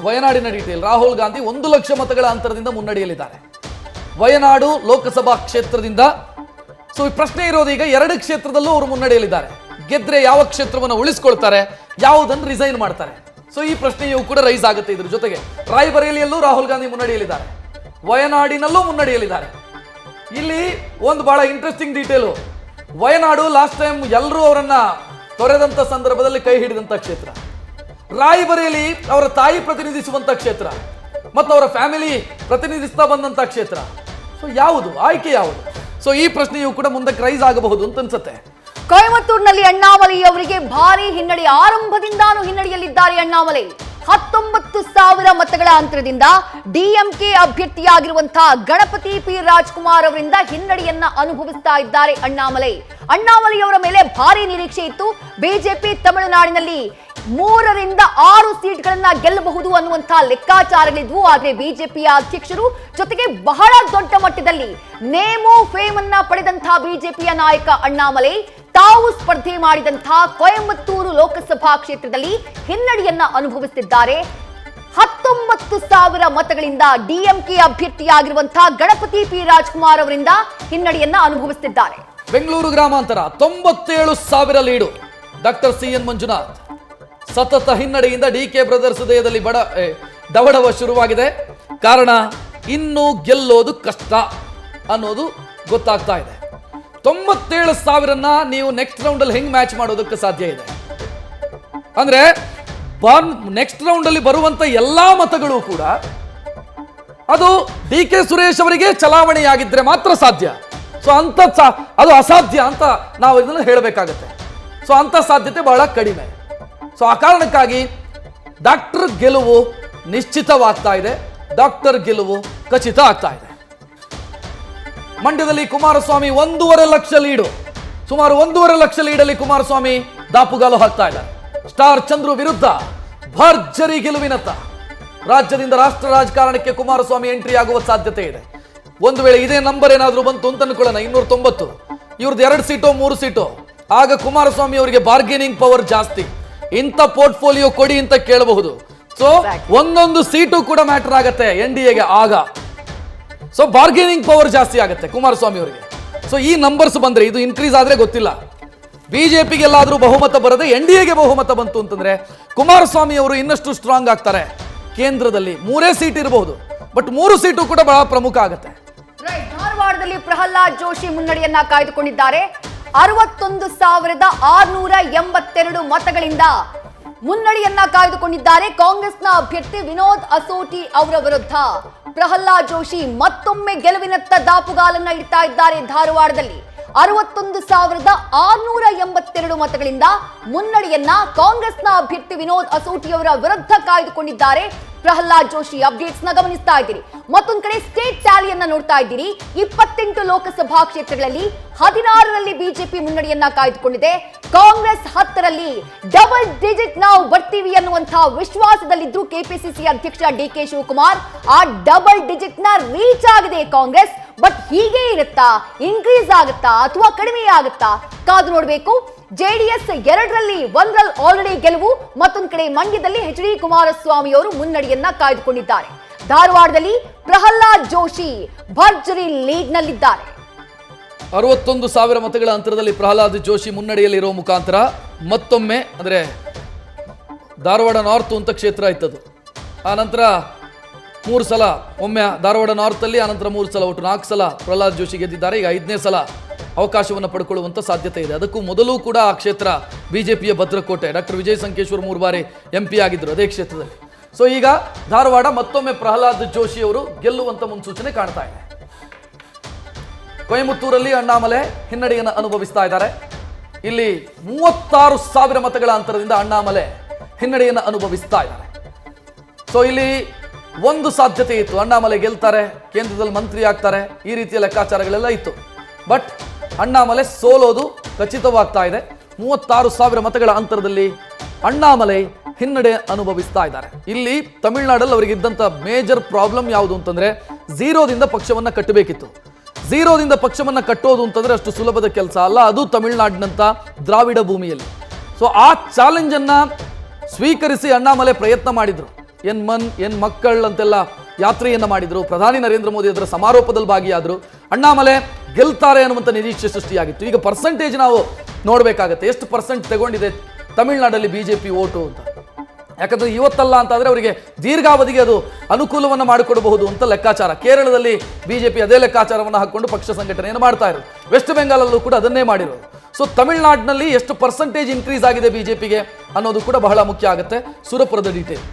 ವಯನಾಡಿನ detail. Rahul Gandhi 1 lakh ಮತಗಳ ಅಂತರದಿಂದ ಮುನ್ನಡೆಯಲಿದ್ದಾರೆ ವಯನಾಡು ಲೋಕಸಭಾ ಕ್ಷೇತ್ರದಿಂದ. ಸೊ ಈ ಪ್ರಶ್ನೆ ಇರೋದು ಈಗ 2 ಕ್ಷೇತ್ರದಲ್ಲೂ ಅವರು ಮುನ್ನಡೆಯಲಿದ್ದಾರೆ. ಗೆದ್ರೆ ಯಾವ ಕ್ಷೇತ್ರವನ್ನು ಉಳಿಸ್ಕೊಳ್ತಾರೆ, ಯಾವುದನ್ನು ರಿಸೈನ್ ಮಾಡ್ತಾರೆ? ಸೊ ಈ ಪ್ರಶ್ನೆಯೂ ಕೂಡ ರೈಸ್ ಆಗುತ್ತೆ. ಇದ್ರ ಜೊತೆಗೆ ರಾಯ್ಬರೇಲಿಯಲ್ಲೂ ರಾಹುಲ್ ಗಾಂಧಿ ಮುನ್ನಡೆಯಲಿದ್ದಾರೆ, ವಯನಾಡಿನಲ್ಲೂ ಮುನ್ನಡೆಯಲಿದ್ದಾರೆ. ಇಲ್ಲಿ ಒಂದು ಬಹಳ interesting detail. Wayanad last time ಎಲ್ಲರೂ ಅವರನ್ನ ತೊರೆದಂತ ಸಂದರ್ಭದಲ್ಲಿ ಕೈ ಹಿಡಿದಂತ ಕ್ಷೇತ್ರ. ರಾಯ್ಬರೇಲಿ ಅವರ ತಾಯಿ ಪ್ರತಿನಿಧಿಸುವಂತ ಕ್ಷೇತ್ರ ಮತ್ತು ಅವರ ಫ್ಯಾಮಿಲಿ ಪ್ರತಿನಿಧಿಸ್ತಾ ಬಂದಂತ ಕ್ಷೇತ್ರ. ಸೊ ಯಾವುದು ಆಯ್ಕೆ ಯಾವುದು? ಸೊ ಈ ಪ್ರಶ್ನೆಯೂ ಕೂಡ ಮುಂದಕ್ಕೆ ರೈಸ್ ಆಗಬಹುದು ಅಂತ ಅನ್ಸುತ್ತೆ. ಕೊಯಮತ್ತೂರಿನಲ್ಲಿ ಅಣ್ಣಾಮಲೈ ಅವರಿಗೆ ಭಾರಿ ಹಿನ್ನಡೆ. ಆರಂಭದಿಂದಾನು ಹಿನ್ನಡೆಯಲ್ಲಿದ್ದಾರೆ ಅಣ್ಣಾಮಲೈ. 19,000 ಮತಗಳ ಅಂತರದಿಂದ ಡಿಎಂಕೆ ಅಭ್ಯರ್ಥಿಯಾಗಿರುವಂತಹ ಗಣಪತಿ ಪಿ ರಾಜ್ಕುಮಾರ್ ಅವರಿಂದ ಹಿನ್ನಡೆಯನ್ನ ಅನುಭವಿಸ್ತಾ ಇದ್ದಾರೆ ಅಣ್ಣಾಮಲೈ. ಅಣ್ಣಾಮಲೈ ಅವರ ಮೇಲೆ ಭಾರಿ ನಿರೀಕ್ಷೆ ಇತ್ತು. ಬಿಜೆಪಿ ತಮಿಳುನಾಡಿನಲ್ಲಿ 3 ರಿಂದ 6 ಸೀಟ್ಗಳನ್ನ ಗೆಲ್ಲಬಹುದು ಅನ್ನುವಂತಹ ಲೆಕ್ಕಾಚಾರಗಳಿದ್ವು. ಆದ್ರೆ ಬಿಜೆಪಿಯ ಅಧ್ಯಕ್ಷರು ಜೊತೆಗೆ ಬಹಳ ದೊಡ್ಡ ಮಟ್ಟದಲ್ಲಿ ನೇಮು ಫೇಮ್ ಅನ್ನ ಪಡೆದಂತಹ ಬಿಜೆಪಿಯ ನಾಯಕ ಅಣ್ಣಾಮಲೈ ತಾವು ಸ್ಪರ್ಧೆ ಮಾಡಿದಂತಹ ಕೊಯಮತ್ತೂರು ಲೋಕಸಭಾ ಕ್ಷೇತ್ರದಲ್ಲಿ ಹಿನ್ನಡೆಯನ್ನ ಅನುಭವಿಸುತ್ತಿದ್ದಾರೆ. 19,000 ಮತಗಳಿಂದ ಡಿಎಂಕೆ ಅಭ್ಯರ್ಥಿಯಾಗಿರುವಂತಹ ಗಣಪತಿ ಪಿ ರಾಜ್ಕುಮಾರ್ ಅವರಿಂದ ಹಿನ್ನಡೆಯನ್ನ ಅನುಭವಿಸುತ್ತಿದ್ದಾರೆ. ಬೆಂಗಳೂರು ಗ್ರಾಮಾಂತರ 97,000 ಲೀಡು. ಡಾಕ್ಟರ್ CN ಮಂಜುನಾಥ್ ಸತತ ಹಿನ್ನಡೆಯಿಂದ ಡಿಕೆ ಬ್ರದರ್ಸ್ ದೇಹದಲ್ಲಿ ದವಡವ ಶುರುವಾಗಿದೆ. ಕಾರಣ ಇನ್ನು ಗೆಲ್ಲೋದು ಕಷ್ಟ ಅನ್ನೋದು ಗೊತ್ತಾಗ್ತಾ ಇದೆ. 97,000 ನೀವು ನೆಕ್ಸ್ಟ್ ರೌಂಡ್ ಅಲ್ಲಿ ಹೆಂಗ್ ಮ್ಯಾಚ್ ಮಾಡೋದಕ್ಕೆ ಸಾಧ್ಯ ಇದೆ ಅಂದ್ರೆ ನೆಕ್ಸ್ಟ್ ರೌಂಡ್ ಅಲ್ಲಿ ಬರುವಂತ ಎಲ್ಲಾ ಮತಗಳು ಕೂಡ ಅದು DK ಸುರೇಶ್ ಅವರಿಗೆ ಚಲಾವಣೆಯಾಗಿದ್ರೆ ಮಾತ್ರ ಸಾಧ್ಯ. ಸೊ ಅದು ಅಸಾಧ್ಯ ಅಂತ ನಾವು ಇದನ್ನು ಹೇಳಬೇಕಾಗತ್ತೆ. ಸೊ ಅಂತ ಸಾಧ್ಯತೆ ಬಹಳ ಕಡಿಮೆ. ಸೊ ಆ ಕಾರಣಕ್ಕಾಗಿ ಡಾಕ್ಟರ್ ಗೆಲುವು ನಿಶ್ಚಿತವಾಗ್ತಾ ಇದೆ, ಡಾಕ್ಟರ್ ಗೆಲುವು ಖಚಿತ ಆಗ್ತಾ ಇದೆ. ಮಂಡ್ಯದಲ್ಲಿ ಕುಮಾರಸ್ವಾಮಿ 1.5 ಲಕ್ಷ ಲೀಡು, ಸುಮಾರು 1.5 ಲಕ್ಷ ಲೀಡಲ್ಲಿ ಕುಮಾರಸ್ವಾಮಿ ದಾಪುಗಾಲು ಹಾಕ್ತಾ ಇದ್ದಾರೆ. ಸ್ಟಾರ್ ಚಂದ್ರು ವಿರುದ್ಧ ಭರ್ಜರಿ ಗೆಲುವಿನತ್ತ. ರಾಜ್ಯದಿಂದ ರಾಷ್ಟ್ರ ರಾಜಕಾರಣಕ್ಕೆ ಕುಮಾರಸ್ವಾಮಿ ಎಂಟ್ರಿ ಆಗುವ ಸಾಧ್ಯತೆ ಇದೆ. ಒಂದು ವೇಳೆ ಇದೇ ನಂಬರ್ ಏನಾದರೂ ಬಂತು ಅಂತ ಅನ್ಕೊಳ್ಳೋಣ, 290, ಇವ್ರದ್ದು 2 ಸೀಟೋ 3 ಸೀಟೋ, ಆಗ ಕುಮಾರಸ್ವಾಮಿ ಅವರಿಗೆ ಬಾರ್ಗೇನಿಂಗ್ ಪವರ್ ಜಾಸ್ತಿ. ಇಂಥ ಪೋರ್ಟ್ಫೋಲಿಯೋ ಕೊಡಿ ಅಂತ ಕೇಳಬಹುದು. ಸೊ ಒಂದೊಂದು ಸೀಟು ಕೂಡ ಮ್ಯಾಟರ್ ಆಗತ್ತೆ NDAಗೆ ಆಗ. ಸೊ ಬಾರ್ಗೇನಿಂಗ್ ಪವರ್ ಜಾಸ್ತಿ ಆಗುತ್ತೆ ಕುಮಾರಸ್ವಾಮಿ ಅವರಿಗೆ. ಸೊ ಈ ನಂಬರ್ಸ್ ಬಂದ್ರೆ ಇದು ಇನ್ಕ್ರೀಸ್ ಆದ್ರೆ ಗೊತ್ತಿಲ್ಲ. ಬಿಜೆಪಿಗೆ ಎಲ್ಲಾದ್ರೂ ಬಹುಮತ ಬರದೆ NDAಗೆ ಬಹುಮತ ಬಂತು ಅಂತಂದ್ರೆ ಕುಮಾರಸ್ವಾಮಿ ಅವರು ಇನ್ನಷ್ಟು ಸ್ಟ್ರಾಂಗ್ ಆಗ್ತಾರೆ. ಕೇಂದ್ರದಲ್ಲಿ 3 ಸೀಟ್ ಇರಬಹುದು, ಬಟ್ 3 ಸೀಟು ಕೂಡ ಬಹಳ ಪ್ರಮುಖ ಆಗುತ್ತೆ. ಧಾರವಾಡದಲ್ಲಿ ಪ್ರಹ್ಲಾದ್ ಜೋಶಿ ಮುನ್ನಡೆಯನ್ನ ಕಾಯ್ದುಕೊಂಡಿದ್ದಾರೆ. 61,682 ಮತಗಳಿಂದ ಮುನ್ನಡೆಯನ್ನ ಕಾಯ್ದುಕೊಂಡಿದ್ದಾರೆ. ಕಾಂಗ್ರೆಸ್ನ ಅಭ್ಯರ್ಥಿ ವಿನೋದ್ ಅಸೋಟಿ ಅವರ ವಿರುದ್ಧ ಪ್ರಹ್ಲಾದ್ ಜೋಶಿ ಮತ್ತೊಮ್ಮೆ ಗೆಲುವಿನತ್ತ ದಾಪುಗಾಲನ್ನ ಇಡ್ತಾ ಇದ್ದಾರೆ. ಧಾರವಾಡದಲ್ಲಿ 61,682 ಮತಗಳಿಂದ ಮುನ್ನಡೆಯನ್ನ ಕಾಂಗ್ರೆಸ್ನ ಅಭ್ಯರ್ಥಿ ವಿನೋದ್ ಅಸೋಟಿ ಅವರ ವಿರುದ್ಧ ಕಾಯ್ದುಕೊಂಡಿದ್ದಾರೆ ಪ್ರಹ್ಲಾದ್ ಜೋಶಿ. ಅಪ್ಡೇಟ್ಸ್ ನ ಗಮನಿಸ್ತಾ ಇದ್ದೀರಿ. ಮತ್ತೊಂದು ಕಡೆ ಸ್ಟೇಟ್ ಟ್ಯಾಲಿಯನ್ನ ನೋಡ್ತಾ ಇದ್ದೀರಿ. 28 ಲೋಕಸಭಾ ಕ್ಷೇತ್ರಗಳಲ್ಲಿ 16ರಲ್ಲಿ ಬಿಜೆಪಿ ಮುನ್ನಡೆಯನ್ನ ಕಾಯ್ದುಕೊಂಡಿದೆ. ಕಾಂಗ್ರೆಸ್ 10ರಲ್ಲಿ ಡಬಲ್ ಡಿಜಿಟ್ ನಾವು ಬರ್ತೀವಿ ಅನ್ನುವಂತಹ ವಿಶ್ವಾಸದಲ್ಲಿದ್ದು ಕೆಪಿಸಿಸಿ ಅಧ್ಯಕ್ಷ DK ಶಿವಕುಮಾರ್. ಆ ಡಬಲ್ ಡಿಜಿಟ್ ನ ರೀಚ್ ಆಗಿದೆ ಕಾಂಗ್ರೆಸ್. ಬಟ್ ಹೀಗೆ ಇರುತ್ತಾ, ಇನ್ಕ್ರೀಸ್ ಆಗುತ್ತಾ ಅಥವಾ ಕಡಿಮೆ ಆಗುತ್ತಾ ಕಾದು ನೋಡಬೇಕು. JDS 2ರಲ್ಲಿ 1ರಲ್ಲಿ ಆಲ್ರೆಡಿ ಗೆಲುವು. ಮತ್ತೊಂದು ಕಡೆ ಮಂಡ್ಯದಲ್ಲಿ HD ಕುಮಾರಸ್ವಾಮಿ ಅವರು ಮುನ್ನಡೆಯನ್ನ ಕಾಯ್ದುಕೊಂಡಿದ್ದಾರೆ. ಧಾರವಾಡದಲ್ಲಿ ಪ್ರಹ್ಲಾದ್ ಜೋಶಿ ಭರ್ಜರಿ ಲೀಡ್ ನಲ್ಲಿದ್ದಾರೆ. 61,000 ಮತಗಳ ಅಂತರದಲ್ಲಿ ಪ್ರಹ್ಲಾದ್ ಜೋಶಿ ಮುನ್ನಡೆಯಲ್ಲಿರುವ ಮುಖಾಂತರ ಮತ್ತೊಮ್ಮೆ ಅಂದ್ರೆ ಧಾರವಾಡ ನಾರ್ತ್ ಅಂತ ಕ್ಷೇತ್ರ ಇತ್ತದು. ಆ ನಂತರ 3 ಸಲ ಒಮ್ಮೆ ಧಾರವಾಡ ನಾರ್ತ್ ಅಲ್ಲಿ, ಆನಂತರ 3 ಸಲ, ಒಟ್ಟು 4 ಸಲ ಪ್ರಹ್ಲಾದ್ ಜೋಶಿ ಗೆದ್ದಿದ್ದಾರೆ. ಈಗ 5ನೇ ಸಲ ಅವಕಾಶವನ್ನು ಪಡ್ಕೊಳ್ಳುವಂತ ಸಾಧ್ಯತೆ ಇದೆ. ಅದಕ್ಕೂ ಮೊದಲು ಕೂಡ ಆ ಕ್ಷೇತ್ರ ಬಿಜೆಪಿಯ ಭದ್ರಕೋಟೆ. ಡಾಕ್ಟರ್ ವಿಜಯ್ ಸಂಕೇಶ್ವರ್ 3 ಬಾರಿ MP ಆಗಿದ್ರು ಅದೇ ಕ್ಷೇತ್ರದಲ್ಲಿ. ಸೊ ಈಗ ಧಾರವಾಡ ಮತ್ತೊಮ್ಮೆ ಪ್ರಹ್ಲಾದ್ ಜೋಶಿ ಅವರು ಗೆಲ್ಲುವಂತ ಮುನ್ಸೂಚನೆ ಕಾಣ್ತಾ ಇದೆ. ಕೊಯಮತ್ತೂರಲ್ಲಿ ಅಣ್ಣಾಮಲೈ ಹಿನ್ನಡೆಯನ್ನು ಅನುಭವಿಸ್ತಾ ಇದ್ದಾರೆ. ಇಲ್ಲಿ 36,000 ಮತಗಳ ಅಂತರದಿಂದ ಅಣ್ಣಾಮಲೈ ಹಿನ್ನಡೆಯನ್ನು ಅನುಭವಿಸ್ತಾ ಇದ್ದಾರೆ. ಸೊ ಇಲ್ಲಿ ಒಂದು ಸಾಧ್ಯತೆ ಇತ್ತು, ಅಣ್ಣಾಮಲೈ ಗೆಲ್ತಾರೆ, ಕೇಂದ್ರದಲ್ಲಿ ಮಂತ್ರಿ ಆಗ್ತಾರೆ, ಈ ರೀತಿಯ ಲೆಕ್ಕಾಚಾರಗಳೆಲ್ಲ ಇತ್ತು. ಬಟ್ ಅಣ್ಣಾಮಲೈ ಸೋಲೋದು ಖಚಿತವಾಗ್ತಾ ಇದೆ. 36,000 ಮತಗಳ ಅಂತರದಲ್ಲಿ ಅಣ್ಣಾಮಲೈ ಹಿನ್ನಡೆ ಅನುಭವಿಸ್ತಾ ಇದ್ದಾರೆ. ಇಲ್ಲಿ ತಮಿಳುನಾಡಲ್ಲಿ ಅವರಿಗೆ ಇದ್ದಂಥ ಮೇಜರ್ ಪ್ರಾಬ್ಲಮ್ ಯಾವುದು ಅಂತಂದ್ರೆ 0ದಿಂದ ಪಕ್ಷವನ್ನ ಕಟ್ಟಬೇಕಿತ್ತು. 0ದಿಂದ ಪಕ್ಷವನ್ನ ಕಟ್ಟೋದು ಅಂತಂದ್ರೆ ಅಷ್ಟು ಸುಲಭದ ಕೆಲಸ ಅಲ್ಲ, ಅದು ತಮಿಳುನಾಡಿನಂತ ದ್ರಾವಿಡ ಭೂಮಿಯಲ್ಲಿ. ಸೊ ಆ ಚಾಲೆಂಜ್ ಅನ್ನ ಸ್ವೀಕರಿಸಿ ಅಣ್ಣಾಮಲೈ ಪ್ರಯತ್ನ ಮಾಡಿದ್ರು. ಎನ್ ಮಕ್ಕಳ್ ಅಂತೆಲ್ಲ ಯಾತ್ರೆಯನ್ನ ಮಾಡಿದ್ರು. ಪ್ರಧಾನಿ ನರೇಂದ್ರ ಮೋದಿ ಅದರ ಸಮಾರೋಪದಲ್ಲಿ ಭಾಗಿಯಾದರು. ಅಣ್ಣಾಮಲೈ ಗೆಲ್ತಾರೆ ಅನ್ನುವಂಥ ನಿರೀಕ್ಷೆ ಸೃಷ್ಟಿಯಾಗಿತ್ತು. ಈಗ ಪರ್ಸೆಂಟೇಜ್ ನಾವು ನೋಡಬೇಕಾಗತ್ತೆ, ಎಷ್ಟು ಪರ್ಸೆಂಟ್ ತಗೊಂಡಿದೆ ತಮಿಳುನಾಡಲ್ಲಿ ಬಿಜೆಪಿ ಓಟು ಅಂತ. ಯಾಕಂದ್ರೆ ಇವತ್ತಲ್ಲ ಅಂತಾದರೆ ಅವರಿಗೆ ದೀರ್ಘಾವಧಿಗೆ ಅದು ಅನುಕೂಲವನ್ನು ಮಾಡಿಕೊಡಬಹುದು ಅಂತ ಲೆಕ್ಕಾಚಾರ. ಕೇರಳದಲ್ಲಿ ಬಿಜೆಪಿ ಅದೇ ಲೆಕ್ಕಾಚಾರವನ್ನು ಹಾಕಿಕೊಂಡು ಪಕ್ಷ ಸಂಘಟನೆಯನ್ನು ಮಾಡ್ತಾ ಇರೋದು. ವೆಸ್ಟ್ ಬೆಂಗಾಲಲ್ಲೂ ಕೂಡ ಅದನ್ನೇ ಮಾಡಿರೋದು. ಸೊ ತಮಿಳುನಾಡಿನಲ್ಲಿ ಎಷ್ಟು ಪರ್ಸೆಂಟೇಜ್ ಇನ್ಕ್ರೀಸ್ ಆಗಿದೆ ಬಿಜೆಪಿಗೆ ಅನ್ನೋದು ಕೂಡ ಬಹಳ ಮುಖ್ಯ ಆಗುತ್ತೆ. ಸುರಪುರದ ಡೀಟೇಲ್.